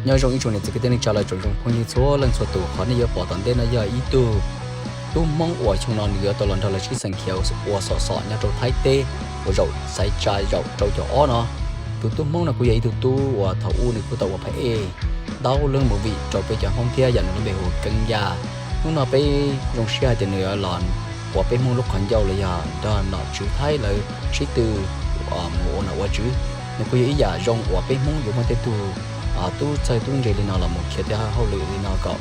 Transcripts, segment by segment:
nhớ trong ý chỗ này thì cái tên trả lời trong phong như số lần số tuổi khó này giờ bỏ tận đây là giờ ý tu mong ở trong nó nữa tôi lần đầu là chỉ sản khiếu ở sọ nhớ trong thái tê ở rồi sai trái rồi trong chỗ nó tu mong là cô vậy tu ở thầu u này cô tàu phải đau lưng một vị cho bây giờ không kia dành nó bị hồ cân già lúc nào bây trong xe thì nữa lòn của bây mong lúc còn giàu là giờ đó nó chữ thái là chỉ từ mùa nào qua chữ nên cô vậy giờ trong của bây mong dùng mà thế tu chơi tu gì thì nó là một chuyện để hậu lụy thì nó có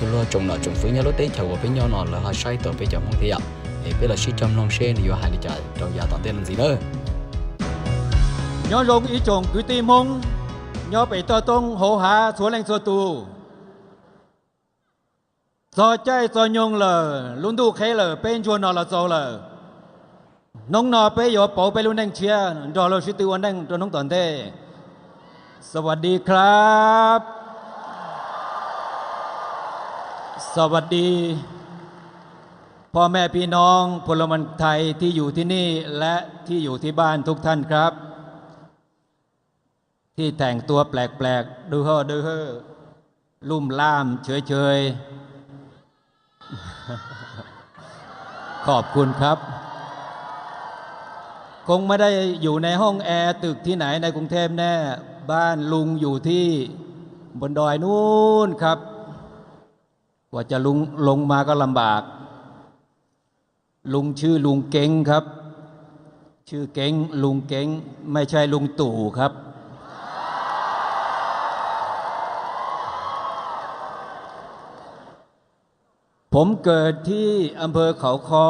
tu lo trồng phơi nhau lúc đấy chầu với nhau nó là hai sai tổ bây giờ không thể ạ thì bây giờ chỉ trong lòng xe thì hai đi chạy trong giờ toàn tiền làm gì nữa nhớ rong ý chồng cứ tìm mong nhớ bị tơ tông hồ hạ số lệnh số tù do chạy do nhung lờ luôn tu khé lờ bên chuồn nó là giàu lờ nông nọ bây giờ bảo bây luôn đang chia rồi là suy tư anh đang cho nông toàn thếสวัสดีครับสวัสดีพ่อแม่พี่น้องพลเมืองไทยที่อยู่ที่นี่และที่อยู่ที่บ้านทุกท่านครับที่แต่งตัวแปลกๆดูเฮ่อลุ่มล่ามเฉยๆขอบคุณครับคงไม่ได้อยู่ในห้องแอร์ตึกที่ไหนในกรุงเทพแน่บ้านลุงอยู่ที่บนดอยนู้นครับกว่าจะลุงลงมาก็ลำบากลุงชื่อลุงเก่งครับชื่อเก่งลุงเก่งไม่ใช่ลุงตู่ครับผมเกิดที่อำเภอเขาค้อ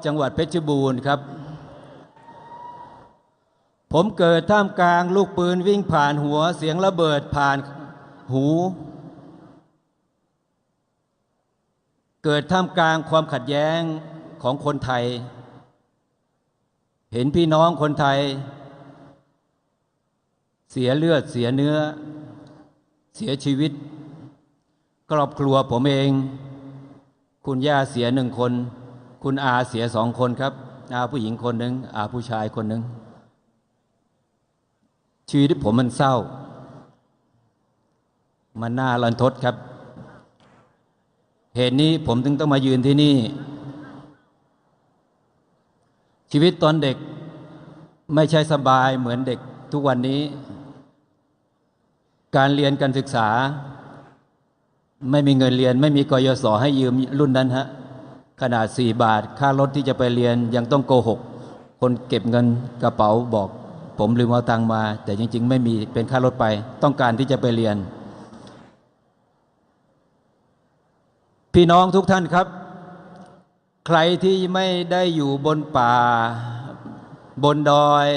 จังหวัดเพชรบูรณ์ครับผมเกิดท่ามกลางลูกปืนวิ่งผ่านหัวเสียงระเบิดผ่านหูเกิดท่ามกลางความขัดแย้งของคนไทยเห็นพี่น้องคนไทยเสียเลือดเสียเนื้อเสียชีวิตครอบครัวผมเองคุณย่าเสีย1 คนคุณอาเสีย2 คนครับอาผู้หญิงคนหนึ่งอาผู้ชายคนหนึ่งชีวิตผมมันเศร้ามันน่ารันทดครับเหตุนี้ผมถึงต้องมายืนที่นี่ชีวิตตอนเด็กไม่ใช่สบายเหมือนเด็กทุกวันนี้การเรียนการศึกษาไม่มีเงินเรียนไม่มีกยศให้ยืมรุ่นนั้นฮะขนาด4 บาทค่ารถที่จะไปเรียนยังต้องโกหกคนเก็บเงินกระเป๋าบอกผมลืมเอาตังค์มาแต่จริงๆไม่มีเป็นค่ารถไปต้องการที่จะไปเรียนพี่น้องทุกท่านครับใครที่ไม่ได้อยู่บนป่าบนดอย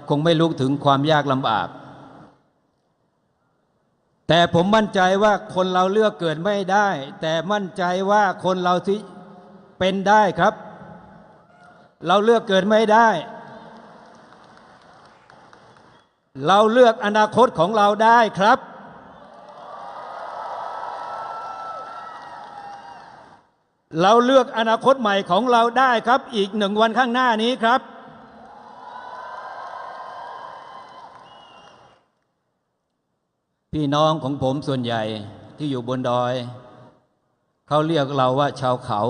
คงไม่รู้ถึงความยากลำบากแต่ผมมั่นใจว่าคนเราเลือกเกิดไม่ได้แต่มั่นใจว่าคนเราที่เป็นได้ครับเราเลือกเกิดไม่ได้เราเลือกอนาคตของเราได้ครับเราเลือกอนาคตใหม่ของเราได้ครับอีก1 วันข้างหน้านี้ครับพี่น้องของผมส่วนใหญ่ที่อยู่บนดอยเขาเรียกเราว่าชาวเขา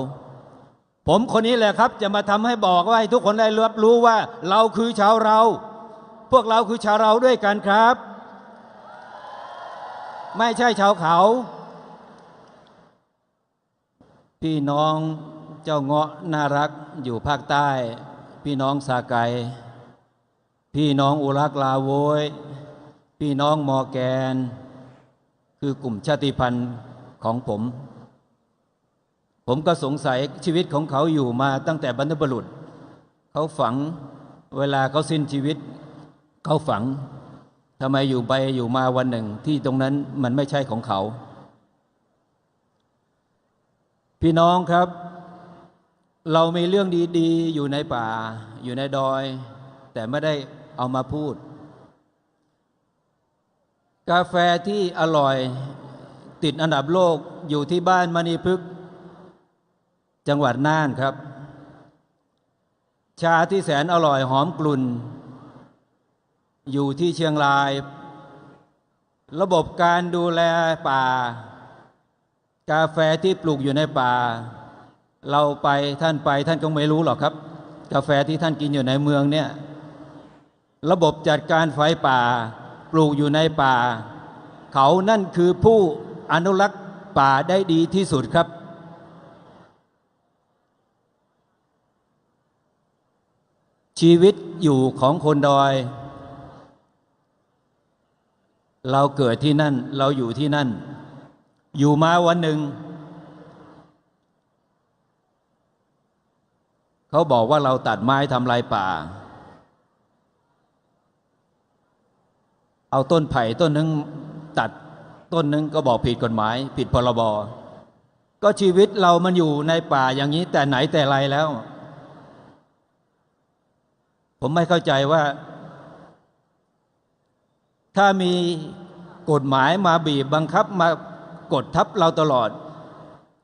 ผมคนนี้แหละครับจะมาทำให้บอกว่าให้ทุกคนได้รับรู้ว่าเราคือชาวเราพวกเราคือชาวเราด้วยกันครับไม่ใช่ชาวเขาพี่น้องเจ้าเงาะน่ารักอยู่ภาคใต้พี่น้องสาไกพี่น้องอุรักลาโวยพี่น้องมอแกนคือกลุ่มชาติพันธุ์ของผมก็สงสัยชีวิตของเขาอยู่มาตั้งแต่บรรพบุรุษเขาฝังเวลาเขาสิ้นชีวิตเขาฝังทำไมอยู่ไปอยู่มาวันหนึ่งที่ตรงนั้นมันไม่ใช่ของเขาพี่น้องครับเรามีเรื่องดีๆอยู่ในป่าอยู่ในดอยแต่ไม่ได้เอามาพูดกาแฟที่อร่อยติดอันดับโลกอยู่ที่บ้านมณีพฤกษ์จังหวัดน่านครับชาที่แสนอร่อยหอมกลุ่นอยู่ที่เชียงราย ระบบการดูแลป่า กาแฟที่ปลูกอยู่ในป่า เราไปท่านก็ไม่รู้หรอกครับ กาแฟที่ท่านกินอยู่ในเมืองเนี่ยระบบจัดการไฟป่าปลูกอยู่ในป่า เขานั่นคือผู้อนุรักษ์ป่าได้ดีที่สุดครับชีวิตอยู่ของคนดอยเราเกิดที่นั่นเราอยู่ที่นั่นอยู่มาวันหนึ่งเขาบอกว่าเราตัดไม้ทำลายป่าเอาต้นไผ่ต้นนึงตัดต้นนึงก็บอกผิดกฎหมายผิดพรบก็ชีวิตเรามันอยู่ในป่าอย่างนี้แต่ไหนแต่ไรแล้วผมไม่เข้าใจว่าถ้ามีกฎหมายมาบีบบังคับมากดทับเราตลอด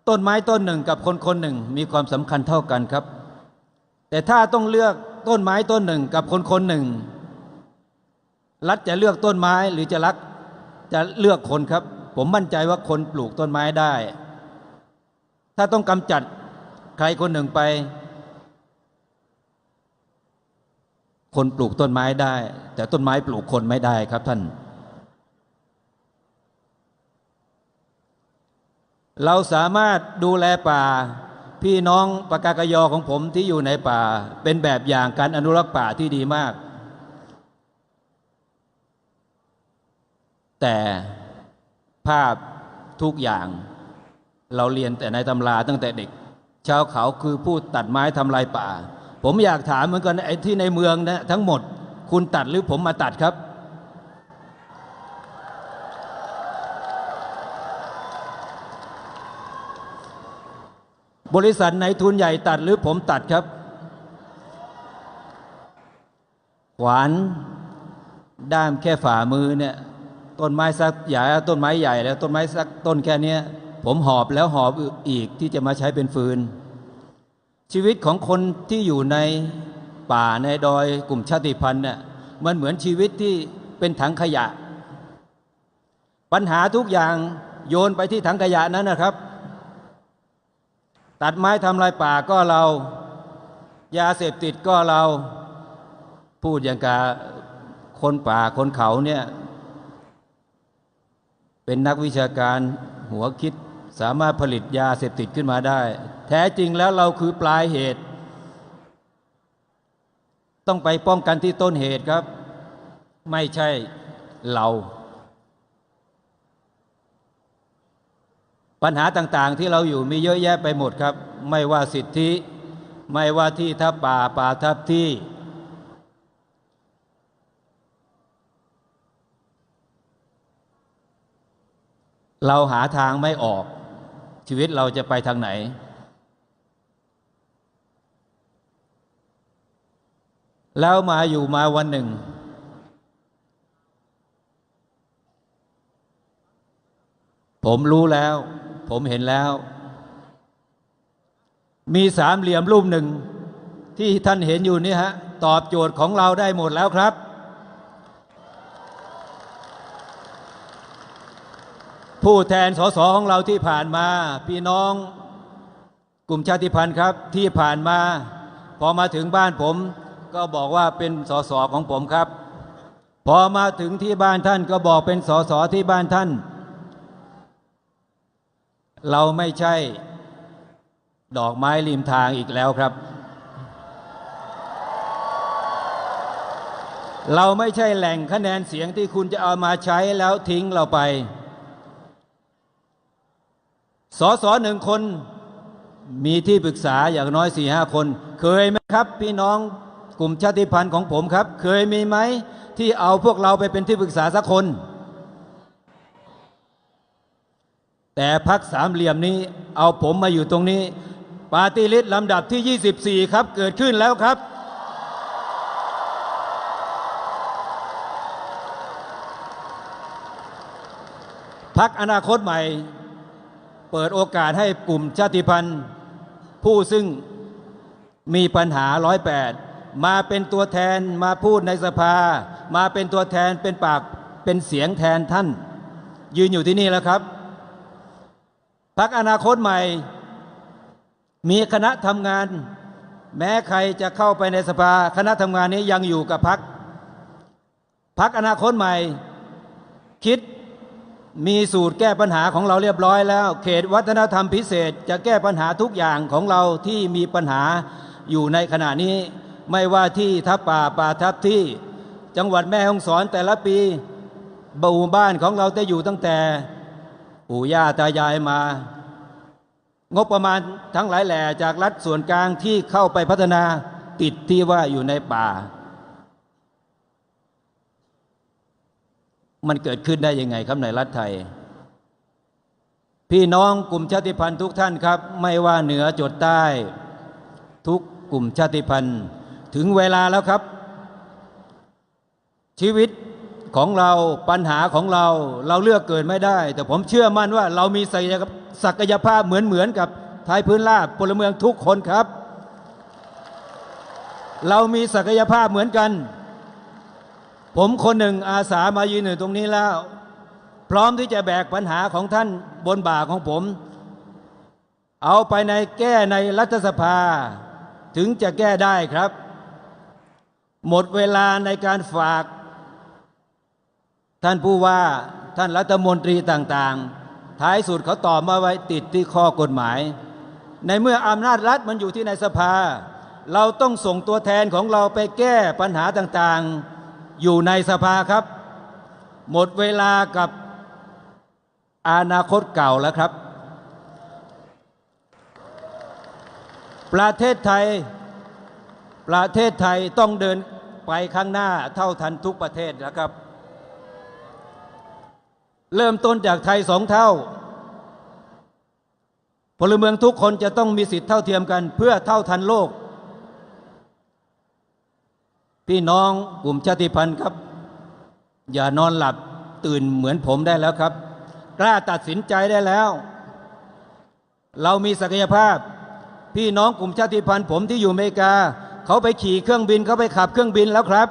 ต้นไม้ต้นหนึ่งกับคนคนหนึ่งมีความสำคัญเท่ากันครับแต่ถ้าต้องเลือกต้นไม้ต้นหนึ่งกับคนคนหนึ่งรัฐจะเลือกต้นไม้หรือจะเลือกคนครับผมมั่นใจว่าคนปลูกต้นไม้ได้ถ้าต้องกำจัดใครคนหนึ่งไปคนปลูกต้นไม้ได้แต่ต้นไม้ปลูกคนไม่ได้ครับท่านเราสามารถดูแลป่าพี่น้องปากากยอของผมที่อยู่ในป่าเป็นแบบอย่างการอนุรักษ์ป่าที่ดีมากแต่ภาพทุกอย่างเราเรียนแต่ในตำราตั้งแต่เด็กชาวเขาคือผู้ตัดไม้ทำลายป่าผมอยากถามเหมือนกันไอ้ที่ในเมืองนะทั้งหมดคุณตัดหรือผมมาตัดครับบริษัทนายทุนใหญ่ตัดหรือผมตัดครับขวานด้ามแค่ฝ่ามือเนี่ยต้นไม้สักใหญ่ต้นไม้ใหญ่แล้วต้นไม้สักต้นแค่นี้ผมหอบแล้วหอบอีกที่จะมาใช้เป็นฟืนชีวิตของคนที่อยู่ในป่าในดอยกลุ่มชาติพันธุ์เนี่ยมันเหมือนชีวิตที่เป็นถังขยะปัญหาทุกอย่างโยนไปที่ถังขยะนั้นนะครับตัดไม้ทำลายป่าก็เรายาเสพติดก็เราพูดอย่างกับคนป่าคนเขาเนี่ยเป็นนักวิชาการหัวคิดสามารถผลิตยาเสพติดขึ้นมาได้แท้จริงแล้วเราคือปลายเหตุต้องไปป้องกันที่ต้นเหตุครับไม่ใช่เราปัญหาต่างๆที่เราอยู่มีเยอะแยะไปหมดครับไม่ว่าสิทธิไม่ว่าที่ทับป่าทับที่เราหาทางไม่ออกชีวิตเราจะไปทางไหนแล้วมาอยู่มาวันหนึ่งผมรู้แล้วผมเห็นแล้วมีสามเหลี่ยมรูปหนึ่งที่ท่านเห็นอยู่นี่ฮะตอบโจทย์ของเราได้หมดแล้วครับผู้แทนสสของเราที่ผ่านมาพี่น้องกลุ่มชาติพันธุ์ครับที่ผ่านมาพอมาถึงบ้านผมก็บอกว่าเป็นสสของผมครับพอมาถึงที่บ้านท่านก็บอกเป็นสสที่บ้านท่านเราไม่ใช่ดอกไม้ริมทางอีกแล้วครับเราไม่ใช่แหล่งคะแนนเสียงที่คุณจะเอามาใช้แล้วทิ้งเราไปสสหนึ่งคนมีที่ปรึกษาอย่างน้อย 4-5 คนเคยไหมครับพี่น้องกลุ่มชาติพันธุ์ของผมครับเคยมีไหมที่เอาพวกเราไปเป็นที่ปรึกษาสักคนแต่พรรคสามเหลี่ยมนี้เอาผมมาอยู่ตรงนี้ปาร์ตี้ลิสต์ลำดับที่ 24ครับเกิดขึ้นแล้วครับพรรคอนาคตใหม่เปิดโอกาสให้กลุ่มชาติพันธุ์ผู้ซึ่งมีปัญหา108มาเป็นตัวแทนมาพูดในสภามาเป็นตัวแทนเป็นปากเป็นเสียงแทนท่าน ยืนอยู่ที่นี่แล้วครับพรรคอนาคตใหม่มีคณะทำงานแม้ใครจะเข้าไปในสภาคณะทำงานนี้ยังอยู่กับพรรคอนาคตใหม่คิดมีสูตรแก้ปัญหาของเราเรียบร้อยแล้วเขตวัฒนธรรมพิเศษจะแก้ปัญหาทุกอย่างของเราที่มีปัญหาอยู่ในขณะนี้ไม่ว่าที่ทับป่าทับที่จังหวัดแม่ฮ่องสอนแต่ละปีหมู่บ้านของเราได้อยู่ตั้งแต่ปู่ย่าตายายมางบประมาณทั้งหลายแหล่จากรัฐส่วนกลางที่เข้าไปพัฒนาติดที่ว่าอยู่ในป่ามันเกิดขึ้นได้ยังไงครับในรัฐไทยพี่น้องกลุ่มชาติพันธุ์ทุกท่านครับไม่ว่าเหนือจดใต้ทุกกลุ่มชาติพันธุ์ถึงเวลาแล้วครับชีวิตของเราปัญหาของเราเลือกเกิดไม่ได้แต่ผมเชื่อมั่นว่าเรามีศักยภาพเหมือนกับไทยพื้นราบพลเมืองทุกคนครับเรามีศักยภาพเหมือนกันผมคนหนึ่งอาสามายืนอยู่ตรงนี้แล้วพร้อมที่จะแบกปัญหาของท่านบนบ่าของผมเอาไปแก้ในรัฐสภาถึงจะแก้ได้ครับหมดเวลาในการฝากท่านผู้ว่าท่านรัฐมนตรีต่างๆท้ายสุดเขาตอบมาไว้ติดที่ข้อกฎหมายในเมื่ออำนาจรัฐมันอยู่ที่ในสภาเราต้องส่งตัวแทนของเราไปแก้ปัญหาต่างๆอยู่ในสภาครับหมดเวลากับอนาคตเก่าแล้วครับประเทศไทยต้องเดินไปข้างหน้าเท่าทันทุกประเทศนะครับเริ่มต้นจากไทย2 เท่าพลเมืองทุกคนจะต้องมีสิทธิเท่าเทียมกันเพื่อเท่าทันโลกพี่น้องกลุ่มชาติพันธุ์ครับอย่านอนหลับตื่นเหมือนผมได้แล้วครับกล้าตัดสินใจได้แล้วเรามีศักยภาพพี่น้องกลุ่มชาติพันธุ์ผมที่อยู่อเมริกาเขาไปขี่เครื่องบินเขาไปขับเครื่องบินแล้วครับ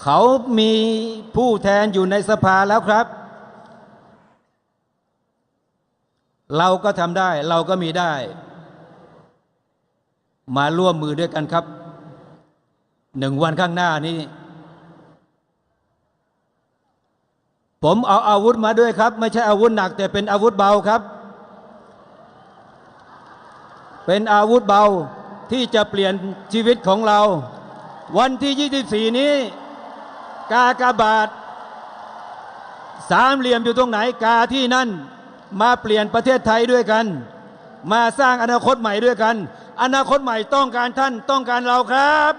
เขามีผู้แทนอยู่ในสภาแล้วครับเราก็ทำได้เราก็มีได้มาร่วมมือด้วยกันครับ1 วันข้างหน้านี้ผมเอาอาวุธมาด้วยครับไม่ใช่อาวุธหนักแต่เป็นอาวุธเบาครับเป็นอาวุธเบาที่จะเปลี่ยนชีวิตของเราวันที่24นี้กากบาท3 เหลี่ยมอยู่ตรงไหนกาที่นั่นมาเปลี่ยนประเทศไทยด้วยกันมาสร้างอนาคตใหม่ด้วยกันอนาคตใหม่ต้องการท่านต้องการเราครับ